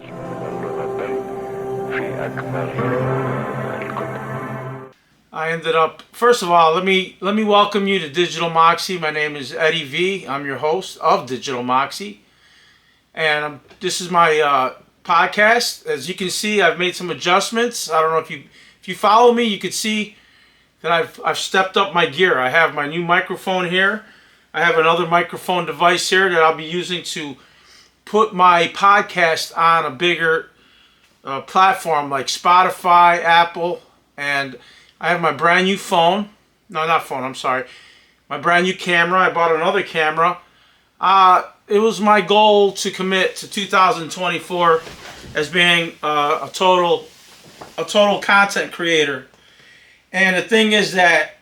I ended up, first of all, let me welcome you to Digital Moxie. My name is Eddie V. I'm your host of Digital Moxie. And this is my podcast. As you can see, I've made some adjustments. I don't know if you follow me, you could see that I've stepped up my gear. I have my new microphone here. I have another microphone device here that I'll be using to put my podcast on a bigger platform like Spotify, Apple, and I have my brand new phone. No, not phone, I'm sorry. My brand new camera. I bought another camera. It was my goal to commit to 2024 as being a total content creator. And the thing is that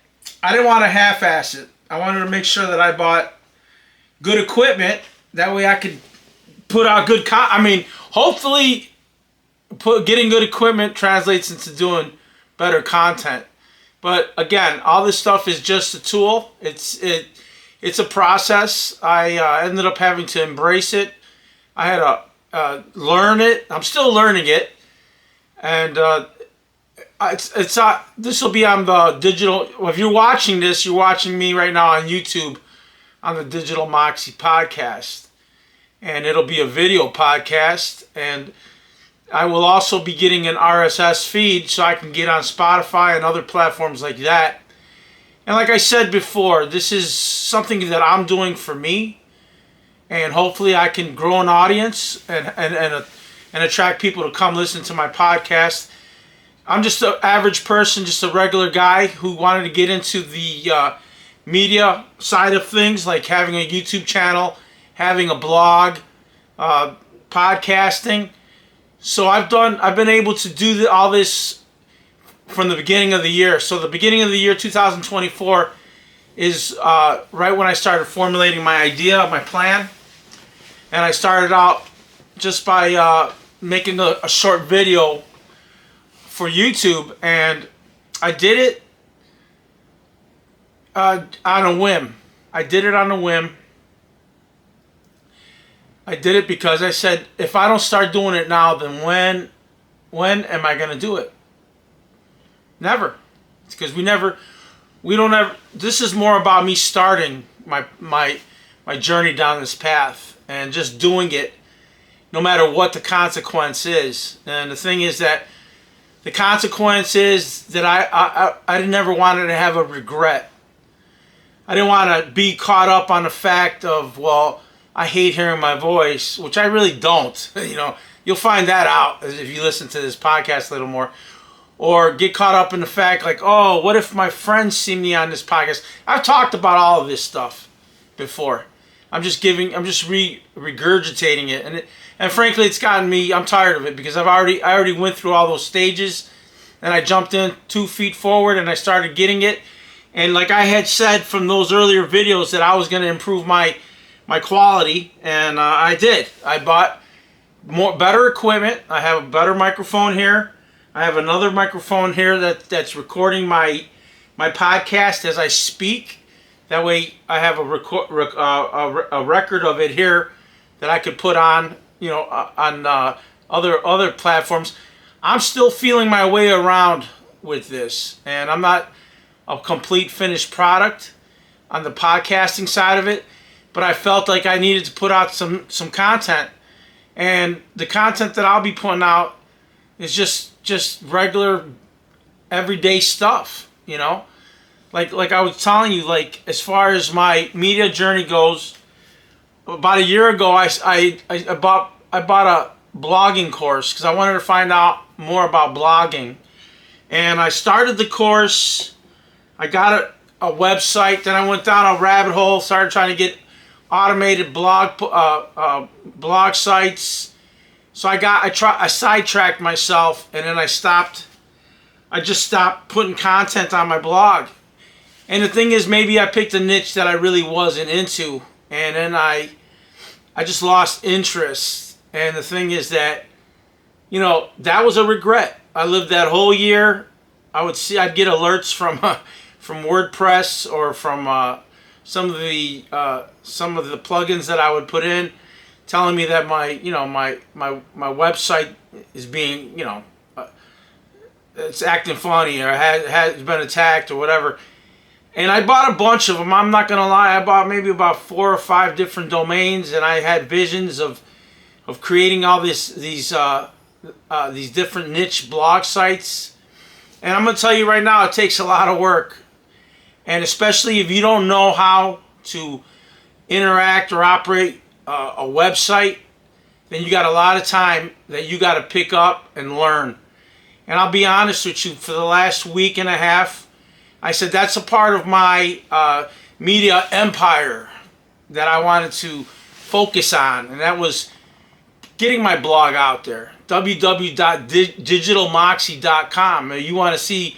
I didn't want to half-ass it. I wanted to make sure that I bought good equipment. That way I could put out good hopefully getting good equipment translates into doing better content. But again, all this stuff is just a tool. It's a process. I ended up having to embrace it. I had to learn it. I'm still learning it. And this will be on the digital. Well, if you're watching this, you're watching me right now on YouTube on the Digital Moxie podcast. And it'll be a video podcast. And I will also be getting an RSS feed so I can get on Spotify and other platforms like that. And like I said before, this is something that I'm doing for me. And hopefully I can grow an audience and attract people to come listen to my podcast. I'm just an average person, just a regular guy who wanted to get into the media side of things, like having a YouTube channel, having a blog, podcasting. So I've been able to do all this from the beginning of the year. So the beginning of the year 2024 is right when I started formulating my idea, my plan. And I started out just by making a short video for YouTube, and I did it on a whim. I did it because I said, if I don't start doing it now, then when am I going to do it? Never. It's because we don't ever. This is more about me starting my journey down this path and just doing it, no matter what the consequence is. And the thing is that the consequence is that I never wanted to have a regret. I didn't want to be caught up on the fact of, well, I hate hearing my voice, which I really don't. You'll find that out if you listen to this podcast a little more. Or get caught up in the fact like, oh, what if my friends see me on this podcast? I've talked about all of this stuff before. I'm just regurgitating it. And frankly, it's gotten me, I'm tired of it because I already went through all those stages, and I jumped in 2 feet forward and I started getting it. And like I had said from those earlier videos that I was going to improve my quality, and I did. I bought better equipment. I have a better microphone here. I have another microphone here that's recording my podcast as I speak. That way I have a record of it here that I could put on, on other platforms. I'm still feeling my way around with this, and I'm not a complete finished product on the podcasting side of it, but I felt like I needed to put out some content, and the content that I'll be putting out is just regular everyday stuff, like I was telling you, like as far as my media journey goes. About a year ago, I bought a blogging course because I wanted to find out more about blogging, and I started the course. I got a website, then I went down a rabbit hole, started trying to get automated blog sites. So I sidetracked myself, and then I just stopped putting content on my blog. And the thing is, maybe I picked a niche that I really wasn't into, and then I just lost interest. And the thing is that, that was a regret. I lived that whole year. I'd get alerts from WordPress or from some of the plugins that I would put in telling me that my website is being, it's acting funny, or has been attacked or whatever. And I bought a bunch of them. I'm not gonna lie. I bought maybe about 4 or 5 different domains, and I had visions of creating all these different niche blog sites. And I'm gonna tell you right now, it takes a lot of work, and especially if you don't know how to interact or operate a website, then you got a lot of time that you got to pick up and learn. And I'll be honest with you, for the last week and a half, I said that's a part of my media empire that I wanted to focus on, and that was getting my blog out there. www.digitalmoxie.com. If you want to see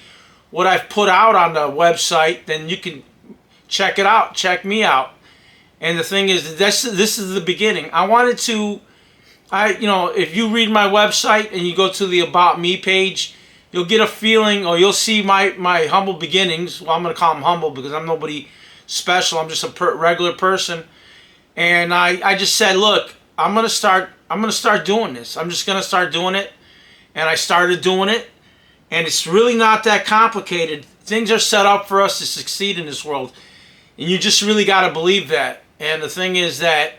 what I've put out on the website, then you can check it out. Check me out. And the thing is, this is the beginning. I wanted to, if you read my website and you go to the About Me page, you'll get a feeling, or you'll see my humble beginnings. Well, I'm going to call them humble because I'm nobody special. I'm just a regular person. And I just said, look, I'm going to start doing this. I'm just going to start doing it. And I started doing it. And it's really not that complicated. Things are set up for us to succeed in this world. And you just really got to believe that. And the thing is that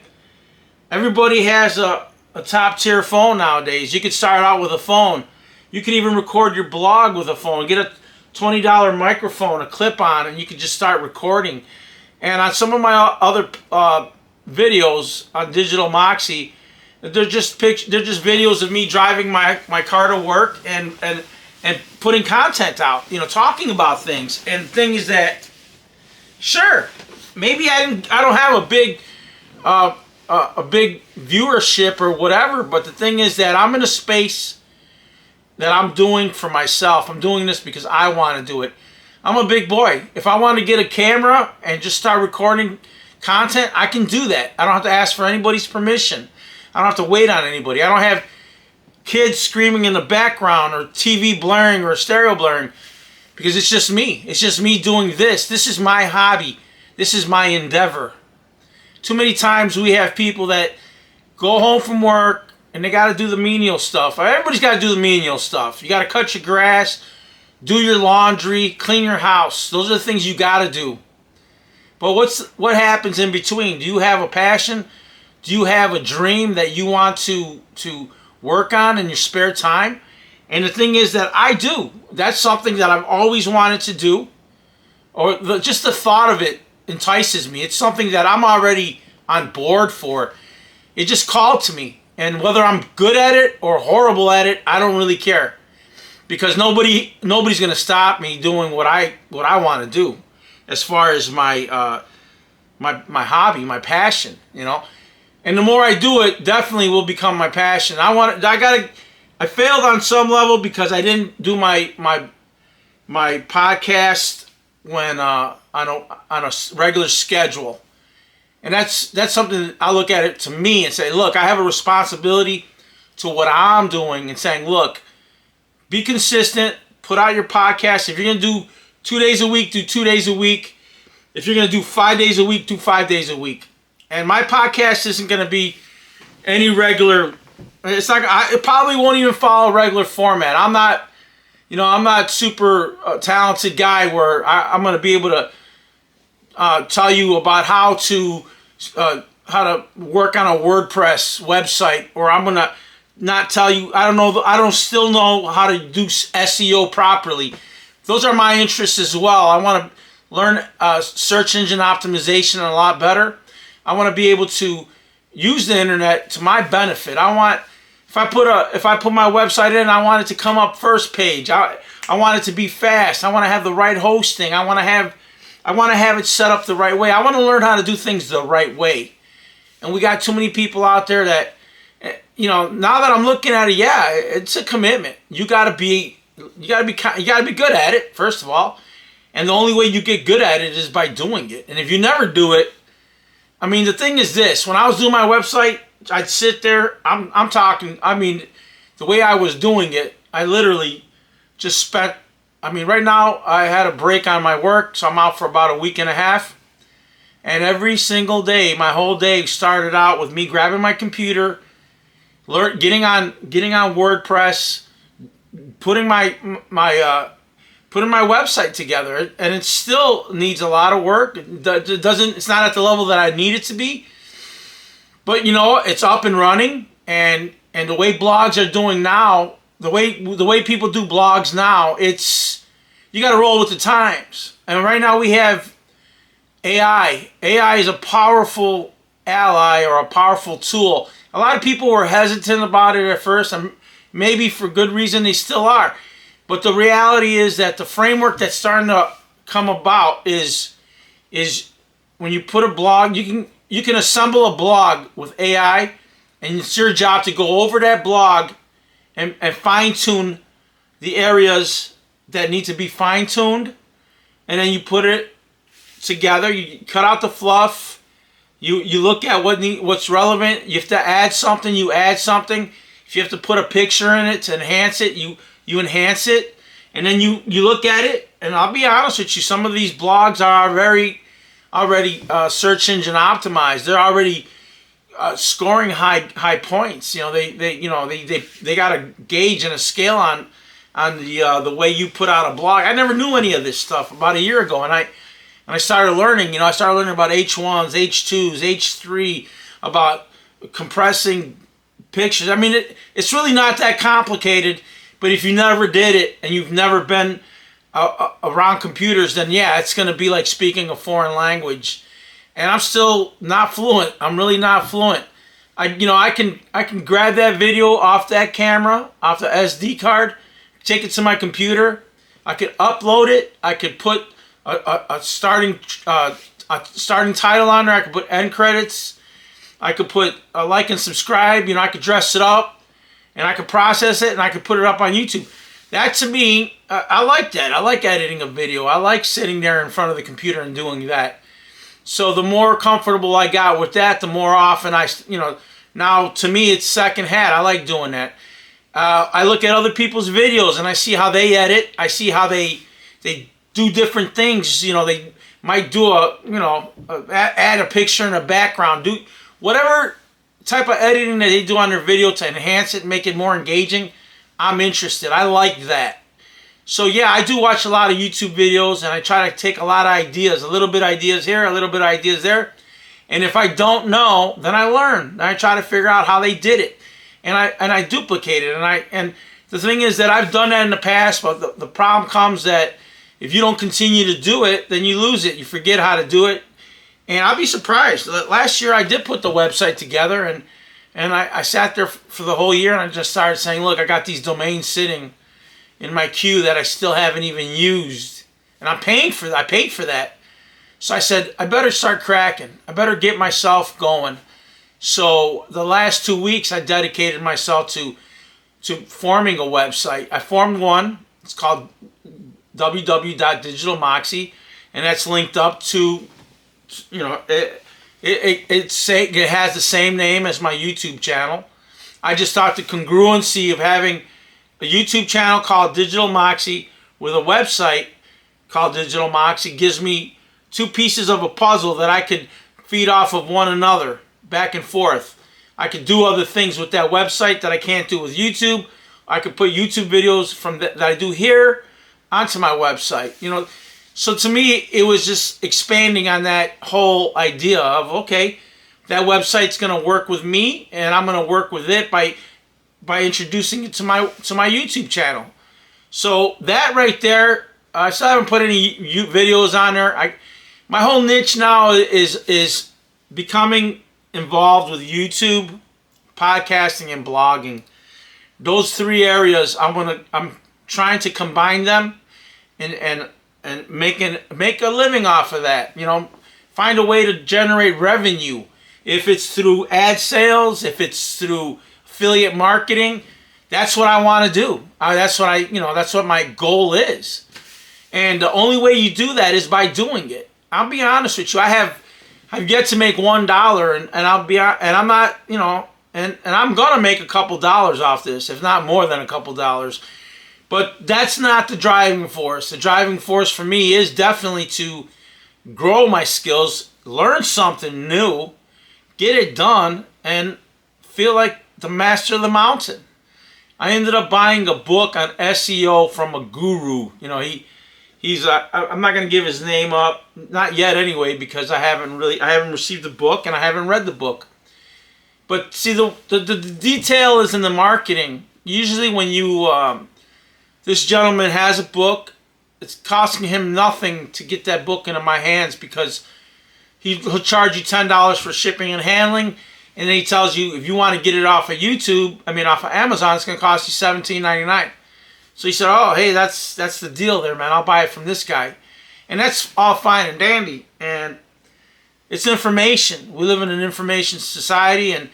everybody has a top tier phone nowadays. You could start out with a phone. You can even record your blog with a phone. Get a $20 microphone, a clip-on, and you can just start recording. And on some of my other videos on Digital Moxie, they're just videos of me driving my car to work and putting content out, talking about things. And the thing is that, sure, maybe I don't have a big viewership or whatever, but the thing is that I'm in a space that I'm doing for myself. I'm doing this because I want to do it. I'm a big boy. If I want to get a camera and just start recording content, I can do that. I don't have to ask for anybody's permission. I don't have to wait on anybody. I don't have kids screaming in the background or TV blaring or stereo blaring, because it's just me. It's just me doing this. This is my hobby. This is my endeavor. Too many times we have people that go home from work and they got to do the menial stuff. Everybody's got to do the menial stuff. You got to cut your grass, do your laundry, clean your house. Those are the things you got to do. But what happens in between? Do you have a passion? Do you have a dream that you want to work on in your spare time? And the thing is that I do. That's something that I've always wanted to do. Or just the thought of it entices me. It's something that I'm already on board for. It just called to me. And whether I'm good at it or horrible at it, I don't really care. Because nobody's going to stop me doing what I want to do, as far as my hobby, my passion, And the more I do it, definitely will become my passion. I failed on some level because I didn't do my podcast when on a regular schedule. And that's something that I look at it to me and say, look, I have a responsibility to what I'm doing, and saying, look, be consistent, put out your podcast. If you're going to do 2 days a week, do 2 days a week. If you're going to do 5 days a week, do 5 days a week. And my podcast isn't going to be any regular. It's like it probably won't even follow a regular format. I'm not super talented guy where I'm going to be able to tell you about how to work on a WordPress website, or I'm going to not tell you. I don't still know how to do SEO properly. Those are my interests as well. I want to learn search engine optimization a lot better. I want to be able to use the internet to my benefit. If I put my website in, I want it to come up first page. I want it to be fast. I want to have the right hosting. I want to have it set up the right way. I want to learn how to do things the right way. And we got too many people out there that, now that I'm looking at it, yeah, it's a commitment. You gotta be good at it, first of all. And the only way you get good at it is by doing it. And if you never do it, the thing is this: when I was doing my website, I'd sit there. I'm talking. The way I was doing it, I literally just spent. Right now I had a break on my work, so I'm out for about a week and a half. And every single day, my whole day started out with me grabbing my computer, getting on WordPress, putting my website together, and it still needs a lot of work. It's not at the level that I need it to be, but it's up and running. And the way blogs are doing now, the way people do blogs now, you got to roll with the times. And right now we have AI. AI is a powerful ally or a powerful tool. A lot of people were hesitant about it at first, and maybe for good reason they still are. But the reality is that the framework that's starting to come about is when you put a blog, you can assemble a blog with AI, and it's your job to go over that blog and fine-tune the areas that need to be fine-tuned, and then you put it together. You cut out the fluff. You look at what's relevant. You have to add something, you add something. If you have to put a picture in it to enhance it, you enhance it. And then you look at it, and I'll be honest with you, some of these blogs are already search engine optimized. They're already scoring high points. They got a gauge and a scale on the way you put out a blog. I never knew any of this stuff about a year ago, and I started learning. I started learning about H1s, H2s, H3, about compressing pictures. I mean, it's really not that complicated. But if you never did it and you've never been around computers, then yeah, it's going to be like speaking a foreign language. And I'm still not fluent. I'm really not fluent. I can grab that video off that camera, off the SD card, take it to my computer. I could upload it. I could put a starting title on there. I could put end credits. I could put a like and subscribe. I could dress it up. And I could process it, and I could put it up on YouTube. That, to me, I like that. I like editing a video. I like sitting there in front of the computer and doing that. So the more comfortable I got with that, the more often now to me it's second hat. I like doing that. I look at other people's videos, and I see how they edit. I see how they do different things. They might do add a picture in a background, do whatever type of editing that they do on their video to enhance it and make it more engaging. I'm interested. I like that. So yeah, I do watch a lot of YouTube videos, and I try to take a lot of ideas, a little bit ideas here, a little bit ideas there. And if I don't know, then I learn. And I try to figure out how they did it. And I duplicate it. And the thing is that I've done that in the past, but the problem comes that if you don't continue to do it, then you lose it. You forget how to do it. And I'll be surprised. Last year I did put the website together, and I sat there for the whole year, and I just started saying, look, I got these domains sitting in my queue that I still haven't even used. And I'm paying for that. I paid for that. So I said, I better start cracking. I better get myself going. So the last 2 weeks I dedicated myself to forming a website. I formed one. It's called www.digitalmoxie, and that's linked up to it has the same name as my YouTube channel. I just thought the congruency of having a YouTube channel called Digital Moxie with a website called Digital Moxie gives me two pieces of a puzzle that I could feed off of one another, back and forth. I could do other things with that website that I can't do with YouTube. I could put YouTube videos that I do here onto my website. So to me, it was just expanding on that whole idea of, okay, that website's going to work with me, and I'm going to work with it by introducing it to my YouTube channel. So that right there, I still haven't put any videos on there. My whole niche now is becoming involved with YouTube, podcasting, and blogging. Those three areas, I'm trying to combine them and make a living off of that. Find a way to generate revenue. If it's through ad sales, if it's through affiliate marketing, that's what I want to do. That's what my goal is. And the only way you do that is by doing it. I'll be honest with you. I've yet to make $1, and I'm not, and I'm gonna make a couple dollars off this, if not more than a couple dollars. But that's not the driving force. The driving force for me is definitely to grow my skills learn something new, get it done, and feel like the master of the mountain. I ended up buying a book on SEO from a guru. You know, he's I'm not going to give his name up, not yet anyway, because I haven't received the book and I haven't read the book. But see, the detail is in the marketing. Usually when you this gentleman has a book, it's costing him nothing to get that book into my hands, because he'll charge you $10 for shipping and handling, and then he tells you if you want to get it off of off of Amazon, it's going to cost you $17.99. So he said, oh, hey, that's the deal there, man. I'll buy it from this guy. And that's all fine and dandy. And it's information. We live in an information society, and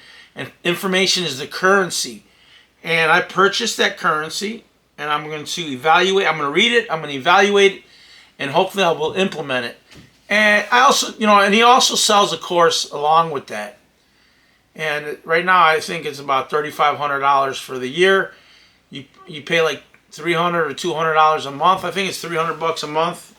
information is the currency. And I purchased that currency, and I'm going to evaluate. I'm going to read it. I'm going to evaluate it, and hopefully I will implement it. And I also, and he also sells a course along with that. And right now, I think it's about $3,500 for the year. You pay like $300 or $200 a month. I think it's $300 a month.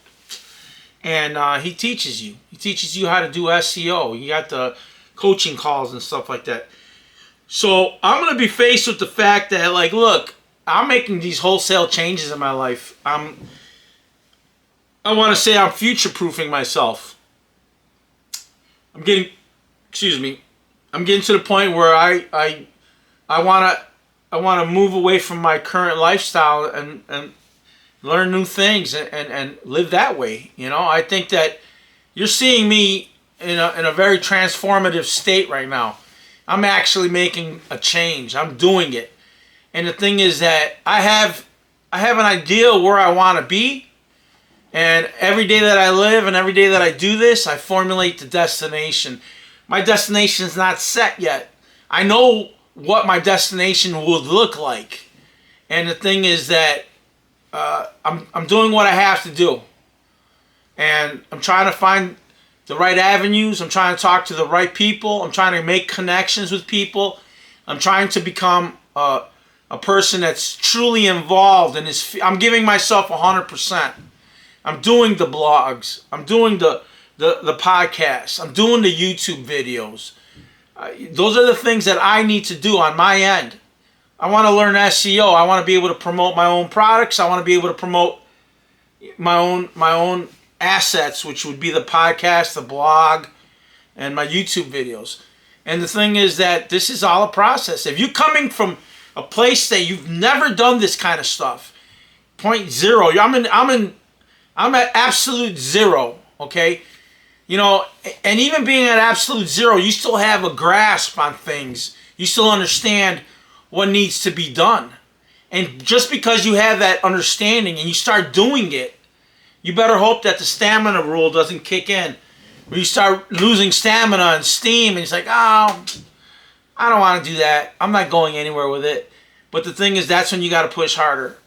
And he teaches you. He teaches you how to do SEO. You got the coaching calls and stuff like that. So I'm going to be faced with the fact that, like, look, I'm making these wholesale changes in my life. I want to say I'm future-proofing myself. I'm getting to the point where I want to move away from my current lifestyle and learn new things and live that way. I think that you're seeing me in a very transformative state right now. I'm actually making a change. I'm doing it. And the thing is that I have an idea where I want to be. And every day that I live and every day that I do this, I formulate the destination. My destination is not set yet. I know what my destination would look like. And the thing is that I'm doing what I have to do. And I'm trying to find the right avenues. I'm trying to talk to the right people. I'm trying to make connections with people. I'm trying to become a person that's truly involved in this. I'm giving myself 100%. I'm doing the blogs. I'm doing the podcasts. I'm doing the YouTube videos. Those are the things that I need to do on my end. I want to learn SEO. I want to be able to promote my own products. I want to be able to promote my own assets, which would be the podcast, the blog, and my YouTube videos. And the thing is that this is all a process. If you're coming from a place that you've never done this kind of stuff, point zero. I'm at absolute zero. Okay. And even being at absolute zero, you still have a grasp on things. You still understand what needs to be done. And just because you have that understanding and you start doing it, you better hope that the stamina rule doesn't kick in. Where you start losing stamina and steam, and it's like, oh, I don't want to do that. I'm not going anywhere with it. But the thing is, that's when you got to push harder.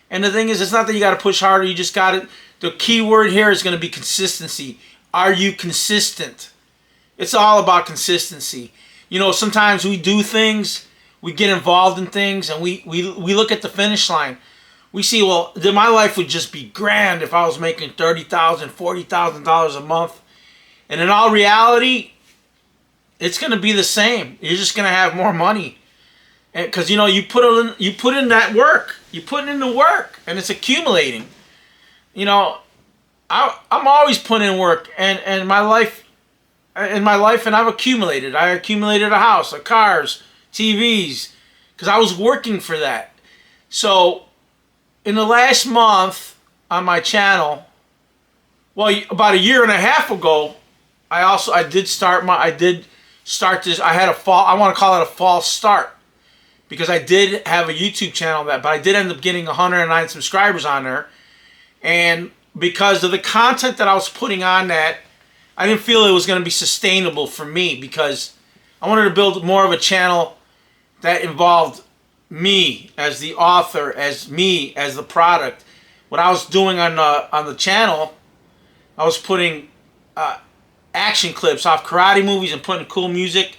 And the thing is, it's not that you got to push harder. You just got to, the key word here is going to be consistency. Are you consistent? It's all about consistency. Sometimes we do things, we get involved in things, and we look at the finish line. We see, well, then my life would just be grand if I was making $30,000, $40,000 a month. And in all reality, it's going to be the same. You're just going to have more money. Because, you put in that work. You put in the work, and it's accumulating. I'm always putting in work, and my life, and I've accumulated. I accumulated a house, cars, TVs, because I was working for that. So in the last month on my channel, well, about a year and a half ago, I did start this. I had I want to call it a false start, because I did have a YouTube channel but I did end up getting 109 subscribers on there. And because of the content that I was putting on that, I didn't feel it was going to be sustainable for me, because I wanted to build more of a channel that involved me as the author, as me as the product. What I was doing on the channel, I was putting action clips off karate movies and putting cool music.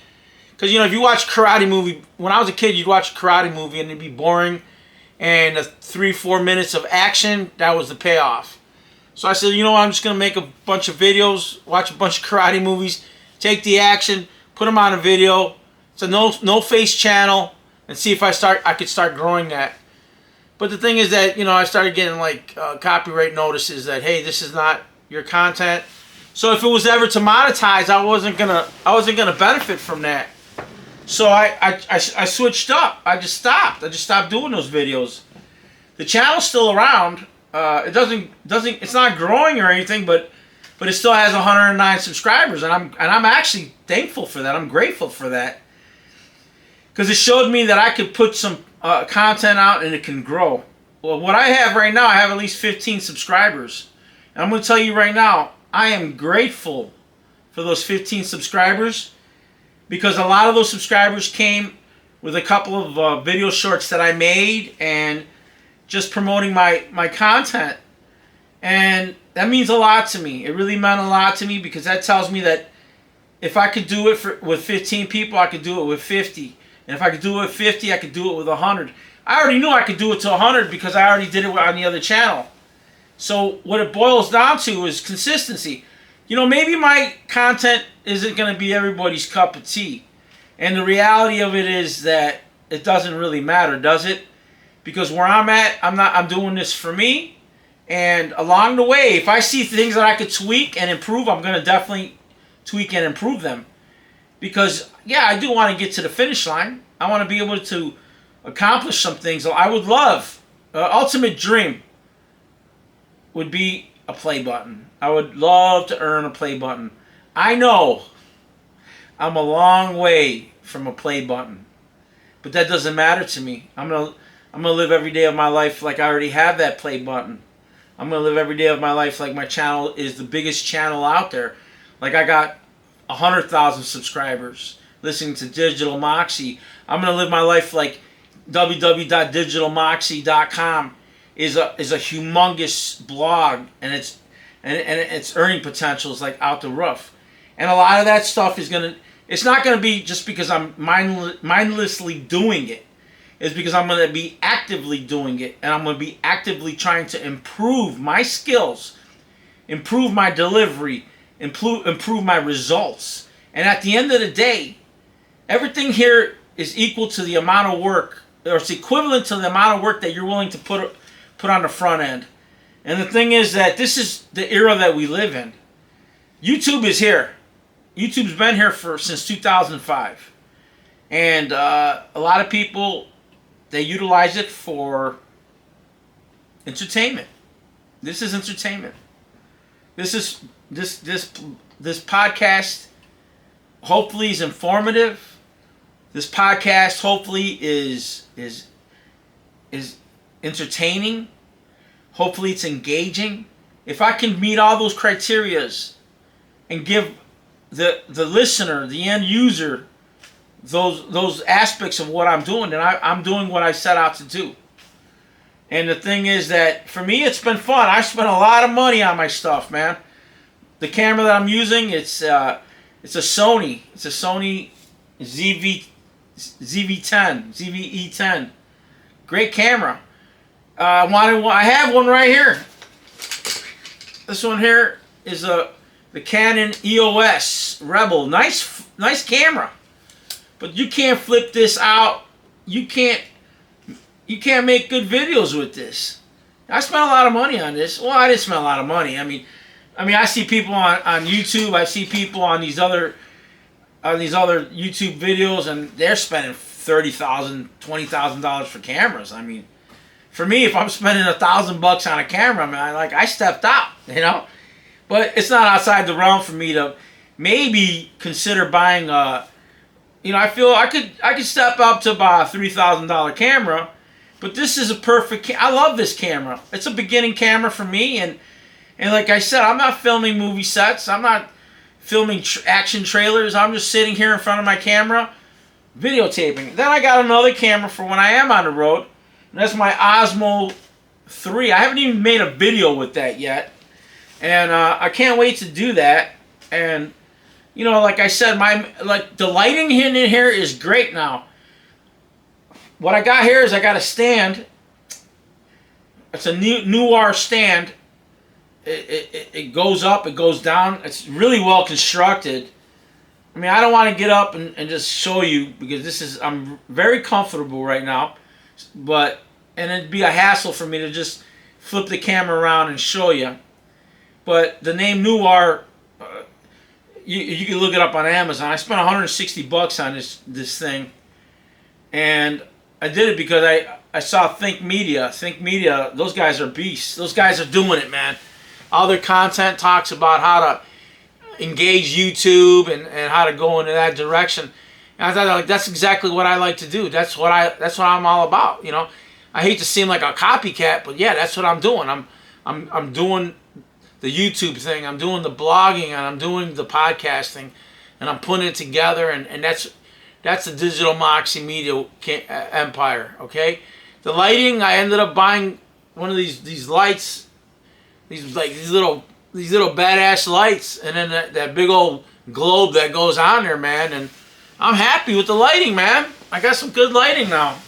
Because, if you watch karate movie, when I was a kid, you'd watch a karate movie and it'd be boring. And the 3-4 minutes of action, that was the payoff. So I said, you know what, I'm just going to make a bunch of videos, watch a bunch of karate movies, take the action, put them on a video. It's a no face channel, and see if I could start growing that. But the thing is that, I started getting like copyright notices that, hey, this is not your content. So if it was ever to monetize, I wasn't gonna benefit from that. So I switched up. I just stopped doing those videos. The channel's still around. It's not growing or anything, but it still has 109 subscribers, and I'm actually thankful for that. I'm grateful for that, because it showed me that I could put some content out and it can grow. Well, what I have right now, I have at least 15 subscribers, and I'm going to tell you right now, I am grateful for those 15 subscribers, because a lot of those subscribers came with a couple of video shorts that I made and just promoting my content. And that means a lot to me. It really meant a lot to me, because that tells me that if I could do it with 15 people, I could do it with 50. And if I could do it with 50, I could do it with 100. I already knew I could do it to 100 because I already did it on the other channel. So what it boils down to is consistency. Maybe my content isn't going to be everybody's cup of tea. And the reality of it is that it doesn't really matter, does it? Because where I'm at, I'm doing this for me. And along the way, if I see things that I could tweak and improve, I'm going to definitely tweak and improve them. Because, yeah, I do want to get to the finish line. I want to be able to accomplish some things. So I would love, ultimate dream would be a play button. I would love to earn a play button. I know I'm a long way from a play button, but that doesn't matter to me. I'm gonna live every day of my life like I already have that play button. I'm gonna live every day of my life like my channel is the biggest channel out there. Like I got 100,000 subscribers listening to Digital Moxie. I'm gonna live my life like www.digitalmoxie.com is a humongous blog, and its earning potential is like out the roof. And a lot of that stuff it's not gonna be just because I'm mindlessly doing it. It's because I'm gonna be actively doing it, and I'm gonna be actively trying to improve my skills, improve my delivery, improve my results. And at the end of the day, everything here is equal to the amount of work, or it's equivalent to the amount of work that you're willing to put on the front end. And the thing is that this is the era that we live in. YouTube is here. YouTube's been here since 2005. And a lot of people, they utilize it for entertainment. This is entertainment. This podcast hopefully is informative. This podcast hopefully is entertaining. Hopefully it's engaging. If I can meet all those criterias and give the listener, the end user, those aspects of what I'm doing, then I'm doing what I set out to do. And the thing is that for me, it's been fun. I spent a lot of money on my stuff, man. The camera that I'm using, it's a Sony. It's a Sony ZV-10. Great camera. I have one right here. This one here is the Canon EOS Rebel. Nice camera. But you can't flip this out. You can't make good videos with this. I spent a lot of money on this. Well, I didn't spend a lot of money. I mean, I see people on YouTube. I see people on these other YouTube videos, and they're spending $30,000, $20,000 for cameras. I mean, for me, if I'm spending $1,000 on a camera, man, I stepped out, But it's not outside the realm for me to maybe consider buying I feel I could step up to buy a $3,000 camera, but this is a perfect. I love this camera. It's a beginning camera for me, and like I said, I'm not filming movie sets. I'm not filming action trailers. I'm just sitting here in front of my camera, videotaping. Then I got another camera for when I am on the road, and that's my Osmo 3. I haven't even made a video with that yet, and I can't wait to do that. And like I said, the lighting in here is great now. What I got here is I got a stand. It's a Noir stand, it goes up, it goes down. It's really well constructed. I mean, I don't want to get up and just show you because I'm very comfortable right now, and it'd be a hassle for me to just flip the camera around and show you. But the name Noir, you can look it up on Amazon. I spent $160 on this thing, and I did it because I saw Think Media. Think Media, those guys are beasts. Those guys are doing it, man. All their content talks about how to engage YouTube and how to go into that direction. And I thought, like, that's exactly what I like to do. That's what I'm all about. You know, I hate to seem like a copycat, but yeah, that's what I'm doing. I'm doing the YouTube thing. I'm doing the blogging, and I'm doing the podcasting, and I'm putting it together. And that's the Digital Moxie Media empire. Okay, the lighting. I ended up buying one of these lights. These little badass lights, and then that big old globe that goes on there, man. And I'm happy with the lighting, man. I got some good lighting now.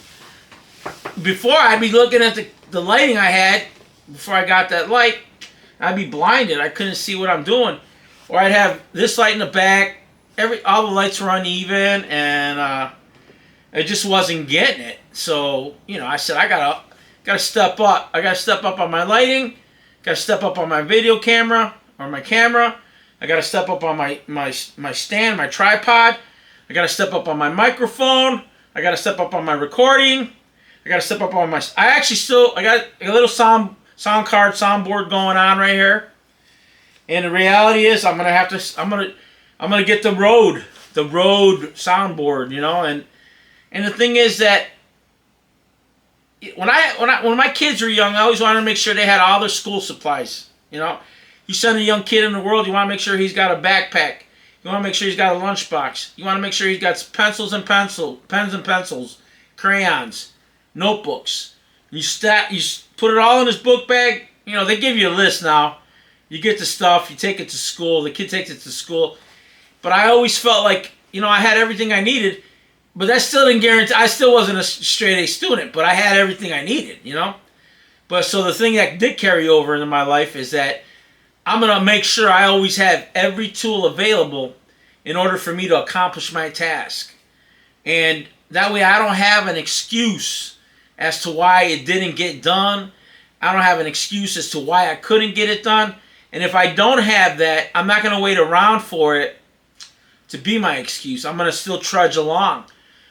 Before, I'd be looking at the lighting I had before I got that light. I'd be blinded. I couldn't see what I'm doing. Or I'd have this light in the back. All the lights were uneven, and I just wasn't getting it. So, you know, I said, I gotta step up. I gotta step up on my lighting. Got to step up on my video camera or my camera. I got to step up on my stand, my tripod. I got to step up on my microphone. I got to step up on my recording. I got to step up on my. I got a little sound card, soundboard going on right here. And the reality is, I'm gonna get the Rode soundboard, you know. And the thing is that when my kids were young, I always wanted to make sure they had all their school supplies. You know, you send a young kid in the world, you want to make sure he's got a backpack. You want to make sure he's got a lunchbox. You want to make sure he's got pens and pencils, crayons, notebooks. You put it all in his book bag. You know, they give you a list now. You get the stuff, you take it to school. The kid takes it to school. But I always felt like, you know, I had everything I needed. But that still didn't guarantee. I still wasn't a straight A student, but I had everything I needed, you know. But so the thing that did carry over into my life is that I'm gonna make sure I always have every tool available in order for me to accomplish my task, and that way I don't have an excuse as to why it didn't get done. I don't have an excuse as to why I couldn't get it done. And if I don't have that, I'm not gonna wait around for it to be my excuse. I'm gonna still trudge along.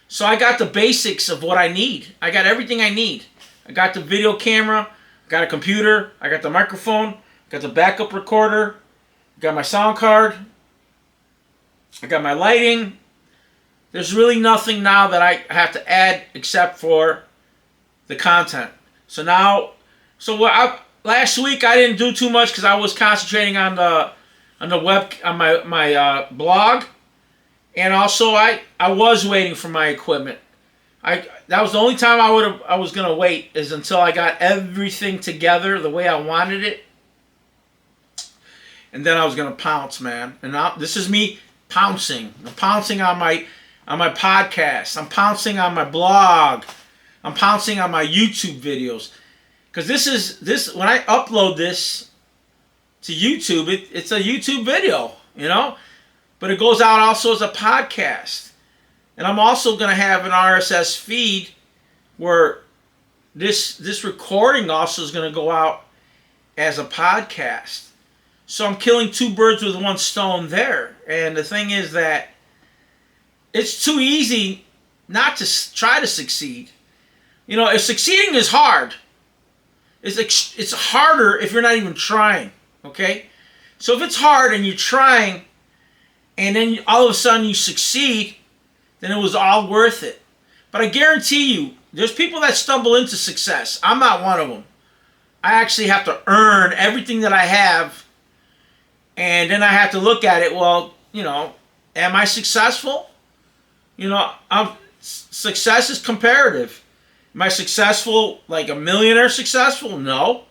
So I got the basics of what I need. I got everything I need. I got the video camera, I got a computer, I got the microphone, I got the backup recorder, I got my sound card, I got my lighting. There's really nothing now that I have to add except for the content. So last week I didn't do too much because I was concentrating on my blog. And also, I was waiting for my equipment. That was the only time I was gonna wait, is until I got everything together the way I wanted it, and then I was gonna pounce, man. And now this is me pouncing. I'm pouncing on my podcast. I'm pouncing on my blog. I'm pouncing on my YouTube videos, because this when I upload this to YouTube, it's a YouTube video, you know. But it goes out also as a podcast. And I'm also going to have an RSS feed where this recording also is going to go out as a podcast. So I'm killing two birds with one stone there. And the thing is that it's too easy not to try to succeed. You know, if succeeding is hard, it's harder if you're not even trying, okay? So if it's hard and you're trying, and then all of a sudden you succeed, then it was all worth it. But I guarantee you, there's people that stumble into success. I'm not one of them. I actually have to earn everything that I have, and then I have to look at it, well, you know, am I successful? You know, success is comparative. Am I successful, like a millionaire successful? No.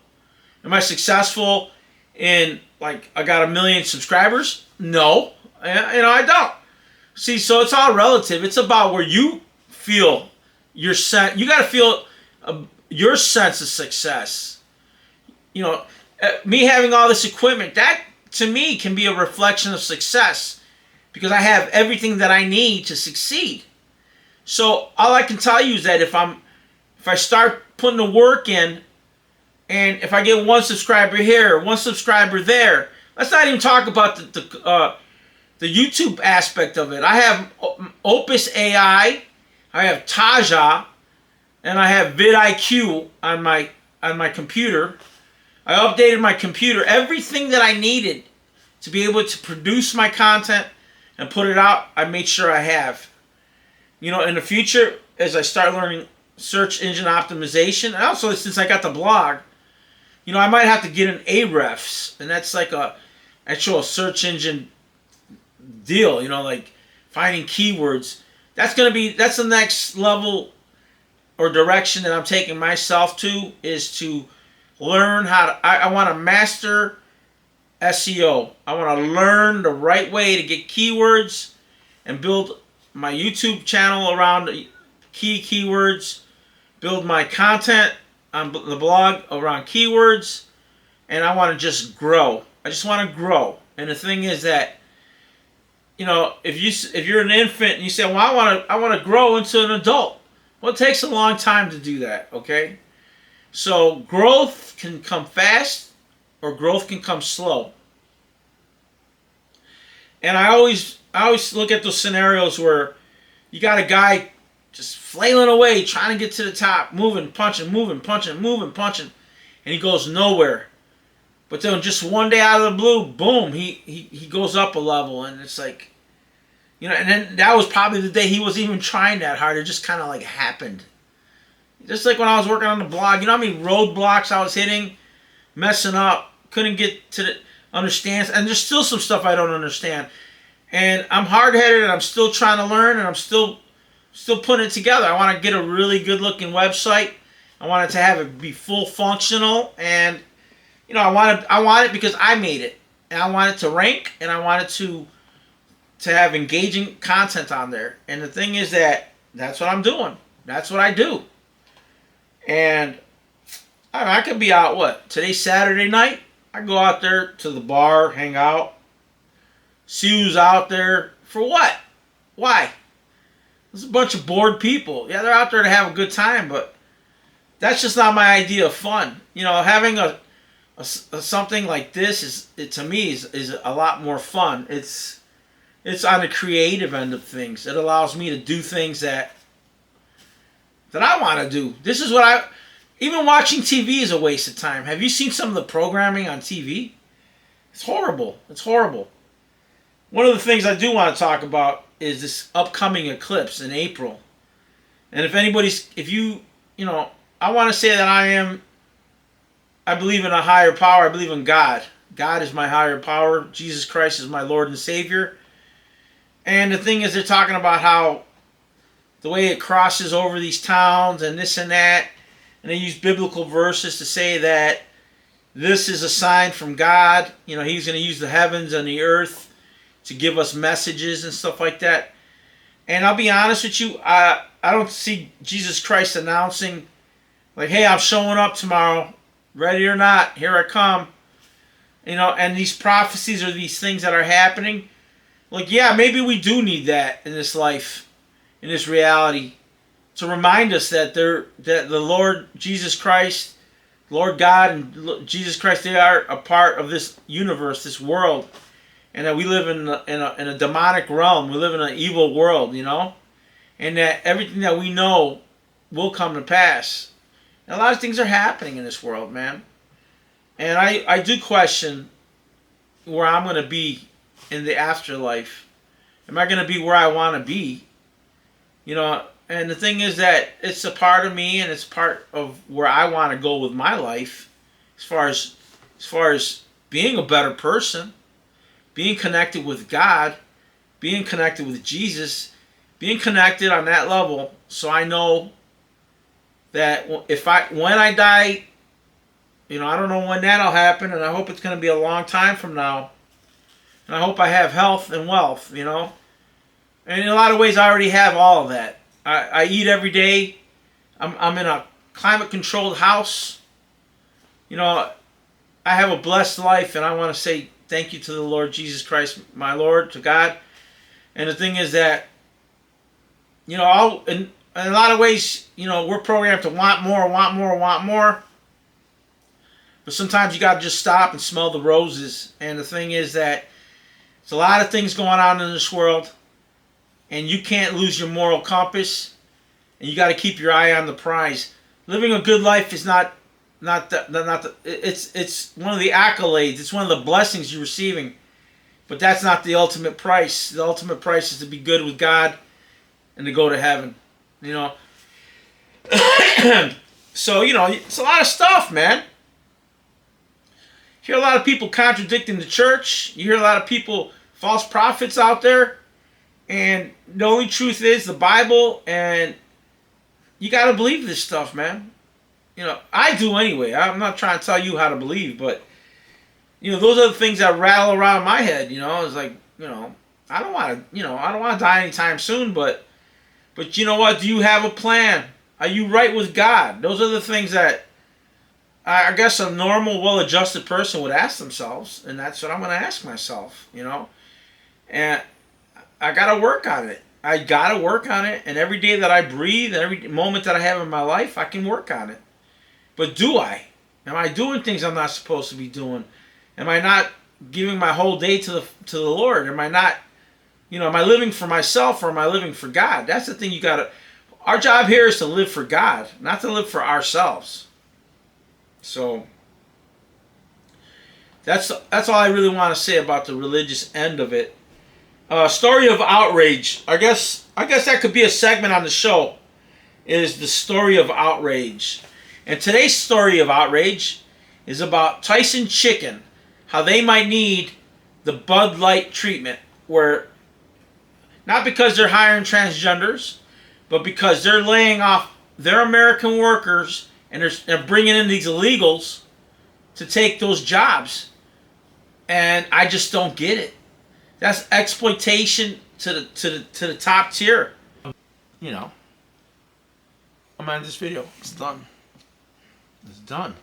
Am I successful in, like, I got 1 million subscribers? No. You know, I don't. See, so it's all relative. It's about where you feel your sense. You got to feel your sense of success. You know, Me having all this equipment, that to me can be a reflection of success because I have everything that I need to succeed. So all I can tell you is that if I start putting the work in, and if I get one subscriber here, one subscriber there, let's not even talk about the YouTube aspect of it. I have Opus AI, I have Taja, and I have vidIQ on my computer. I updated my computer. Everything that I needed to be able to produce my content and put it out, I made sure I have. You know, in the future, as I start learning search engine optimization, and also since I got the blog, you know, I might have to get an Ahrefs, and that's like a actual search engine deal, you know, like finding keywords. That's the next level or direction that I'm taking myself to, is to learn how to, I want to master SEO. I want to learn the right way to get keywords and build my YouTube channel around keywords, build my content on the blog around keywords, and I want to just grow. I just want to grow. And the thing is that, you know, if you're an infant and you say, well, I want to grow into an adult, well, it takes a long time to do that, okay? So growth can come fast or growth can come slow. And I always look at those scenarios where you got a guy just flailing away, trying to get to the top, moving, punching, and he goes nowhere. But then just one day out of the blue, boom, he goes up a level, and it's like, you know, and then that was probably the day he wasn't even trying that hard. It just kind of like happened. Just like when I was working on the blog, you know how many roadblocks I was hitting, messing up, couldn't get to understand, and there's still some stuff I don't understand. And I'm hard-headed, and I'm still trying to learn, and I'm still putting it together. I want to get a really good-looking website. I want it to have it be full functional, and you know, I want it because I made it, and I want it to rank, and I want it to have engaging content on there. And the thing is that that's what I'm doing. That's what I do. And I could be out, what, today's Saturday night? I go out there to the bar, hang out, see who's out there. For what? Why? There's a bunch of bored people. Yeah, they're out there to have a good time, but that's just not my idea of fun. You know, having a something like this to me is a lot more fun. It's on the creative end of things. It allows me to do things that I want to do. This is what even watching TV is a waste of time. Have you seen some of the programming on TV? It's horrible. It's horrible. One of the things I do want to talk about is this upcoming eclipse in April. And I want to say that I believe in a higher power. I believe in God. God is my higher power. Jesus Christ is my Lord and Savior. And the thing is, they're talking about how the way it crosses over these towns and this and that. And they use biblical verses to say that this is a sign from God. You know, He's going to use the heavens and the earth to give us messages and stuff like that. And I'll be honest with you, I don't see Jesus Christ announcing, like, hey, I'm showing up tomorrow. Ready or not, here I come. You know, and these prophecies are these things that are happening. Like, yeah, maybe we do need that in this life, in this reality, to remind us that that the Lord Jesus Christ, Lord God and Jesus Christ, they are a part of this universe, this world, and that we live in a demonic realm. We live in an evil world, you know, and that everything that we know will come to pass. And a lot of things are happening in this world, man. And I do question where I'm going to be in the afterlife. Am I going to be where I want to be? You know, and the thing is that it's a part of me, and it's part of where I want to go with my life, as far as being a better person, being connected with God, being connected with Jesus, being connected on that level, so I know that when I die, you know, I don't know when that'll happen, and I hope it's going to be a long time from now. And I hope I have health and wealth, you know. And in a lot of ways, I already have all of that. I eat every day. I'm in a climate-controlled house. You know, I have a blessed life, and I want to say thank you to the Lord Jesus Christ, my Lord, to God. And the thing is that, you know, in a lot of ways, you know, we're programmed to want more, want more, want more. But sometimes you got to just stop and smell the roses. And the thing is that there's a lot of things going on in this world, and you can't lose your moral compass, and you got to keep your eye on the prize. Living a good life is it's one of the accolades. It's one of the blessings you're receiving, but that's not the ultimate price. The ultimate price is to be good with God and to go to heaven. You know. So, you know, it's a lot of stuff, man. You hear a lot of people contradicting the church. You hear a lot of people, false prophets out there. And the only truth is the Bible, and you got to believe this stuff, man. You know, I do anyway. I'm not trying to tell you how to believe, but, you know, those are the things that rattle around my head, you know. It's like, you know, I don't want to die anytime soon, but you know what? Do you have a plan? Are you right with God? Those are the things that I guess a normal, well-adjusted person would ask themselves, and that's what I'm going to ask myself, you know. And I got to work on it. I got to work on it, and every day that I breathe, and every moment that I have in my life, I can work on it. But do I? Am I doing things I'm not supposed to be doing? Am I not giving my whole day to the Lord? Am I not, you know, am I living for myself, or am I living for God? That's the thing you got to... Our job here is to live for God, not to live for ourselves. So that's all I really want to say about the religious end of it. Story of outrage. I guess that could be a segment on the show. Is the story of outrage. And today's story of outrage is about Tyson Chicken, how they might need the Bud Light treatment, where not because they're hiring transgenders, but because they're laying off their American workers, and they're bringing in these illegals to take those jobs. And I just don't get it. That's exploitation to the top tier. You know, I'm on this video. It's done. It's done.